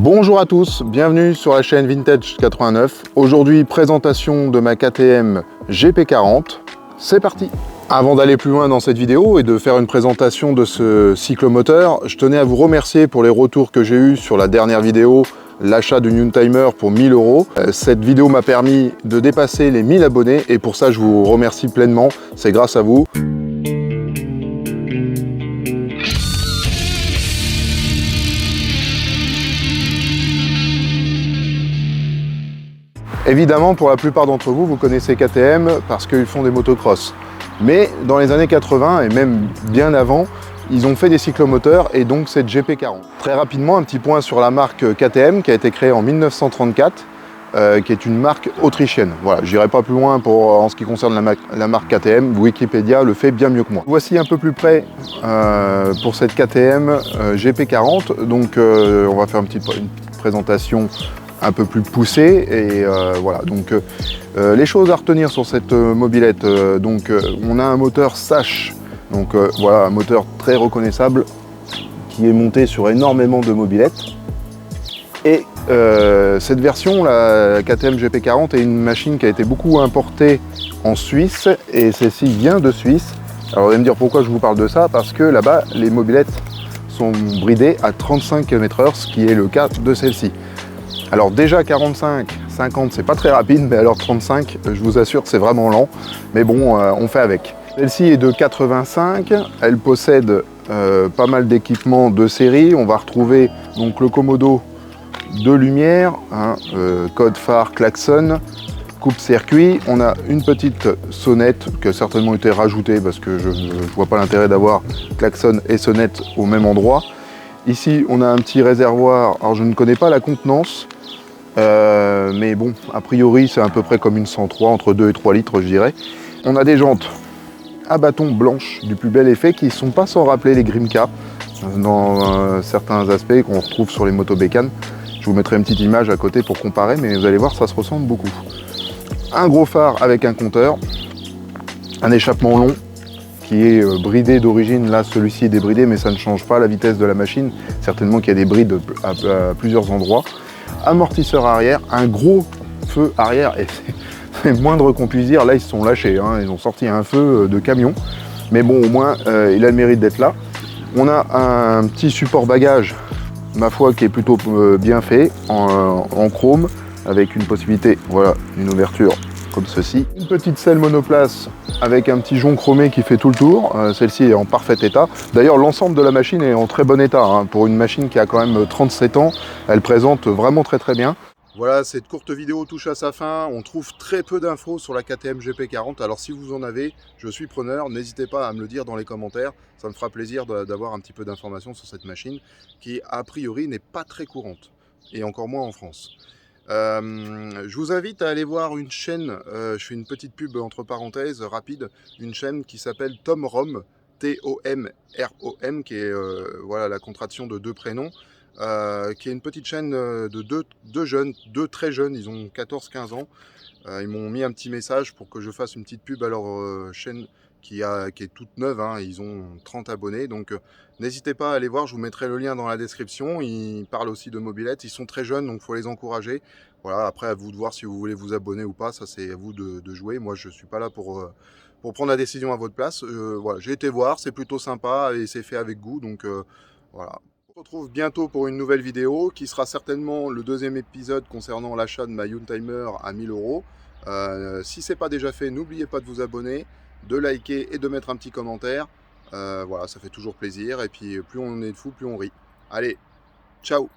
Bonjour à tous, bienvenue sur la chaîne Vintage 89. Aujourd'hui, présentation de ma KTM GP40. C'est parti! Avant d'aller plus loin dans cette vidéo et de faire une présentation de ce cyclomoteur, je tenais à vous remercier pour les retours que j'ai eus sur la dernière vidéo, l'achat du Youngtimer pour 1000 €. Cette vidéo m'a permis de dépasser les 1000 abonnés et pour ça je vous remercie pleinement, c'est grâce à vous. Évidemment, pour la plupart d'entre vous, vous connaissez KTM parce qu'ils font des motocross. Mais dans les années 80 et même bien avant, ils ont fait des cyclomoteurs et donc cette GP40. Très rapidement, un petit point sur la marque KTM qui a été créée en 1934, qui est une marque autrichienne. Voilà, je n'irai pas plus loin en ce qui concerne la marque KTM, Wikipédia le fait bien mieux que moi. Voici un peu plus près pour cette KTM GP40, donc on va faire une petite présentation un peu plus poussée et voilà, donc les choses à retenir sur cette mobilette, on a un moteur Sash, donc voilà, un moteur très reconnaissable qui est monté sur énormément de mobilettes et cette version, la KTM GP40, est une machine qui a été beaucoup importée en Suisse et celle-ci vient de Suisse. Alors vous allez me dire pourquoi je vous parle de ça, parce que là-bas les mobilettes sont bridées à 35 km/h, ce qui est le cas de celle-ci. Alors déjà 45, 50 c'est pas très rapide, mais alors 35 je vous assure c'est vraiment lent, mais bon on fait avec. Celle-ci est de 85, elle possède pas mal d'équipements de série. On va retrouver donc le commodo de lumière, code phare, klaxon, coupe-circuit. On a une petite sonnette qui a certainement été rajoutée parce que je vois pas l'intérêt d'avoir klaxon et sonnette au même endroit. Ici on a un petit réservoir, alors je ne connais pas la contenance, mais bon, a priori c'est à peu près comme une 103, entre 2 et 3 litres je dirais. On a des jantes à bâton blanches du plus bel effet qui ne sont pas sans rappeler les Grimca dans certains aspects qu'on retrouve sur les motos bécanes. Je vous mettrai une petite image à côté pour comparer, mais vous allez voir ça se ressemble beaucoup. Un gros phare avec un compteur, un échappement long qui est bridé d'origine. Là celui-ci est débridé mais ça ne change pas la vitesse de la machine, certainement qu'il y a des brides à plusieurs endroits. Amortisseur arrière, un gros feu arrière et c'est moindre qu'on puisse dire. Là ils se sont lâchés, ils ont sorti un feu de camion, mais bon au moins il a le mérite d'être là. On a un petit support bagage, ma foi, qui est plutôt bien fait en chrome avec une possibilité, voilà, une ouverture comme ceci. Une petite selle monoplace avec un petit jonc chromé qui fait tout le tour. Celle-ci est en parfait état. D'ailleurs, l'ensemble de la machine est en très bon état. Pour une machine qui a quand même 37 ans, elle présente vraiment très bien. Voilà, cette courte vidéo touche à sa fin. On trouve très peu d'infos sur la KTM GP40. Alors si vous en avez, je suis preneur. N'hésitez pas à me le dire dans les commentaires. Ça me fera plaisir d'avoir un petit peu d'informations sur cette machine qui, a priori, n'est pas très courante. Et encore moins en France. Je vous invite à aller voir une chaîne, je fais une petite pub entre parenthèses rapide, une chaîne qui s'appelle Tom Rom, T-O-M-R-O-M, qui est voilà, la contraction de deux prénoms, qui est une petite chaîne de deux très jeunes, ils ont 14-15 ans. Ils m'ont mis un petit message pour que je fasse une petite pub à leur chaîne qui est toute neuve, ils ont 30 abonnés, donc n'hésitez pas à aller voir, je vous mettrai le lien dans la description. Ils parlent aussi de mobilettes, ils sont très jeunes donc il faut les encourager. Voilà, après à vous de voir si vous voulez vous abonner ou pas, ça c'est à vous de jouer. Moi je suis pas là pour prendre la décision à votre place. Voilà, j'ai été voir, c'est plutôt sympa et c'est fait avec goût, donc voilà. On se retrouve bientôt pour une nouvelle vidéo qui sera certainement le deuxième épisode concernant l'achat de ma Youngtimer à 1000 €. Si ce n'est pas déjà fait, n'oubliez pas de vous abonner, de liker et de mettre un petit commentaire. Voilà, ça fait toujours plaisir et puis plus on est de fous, plus on rit. Allez, ciao!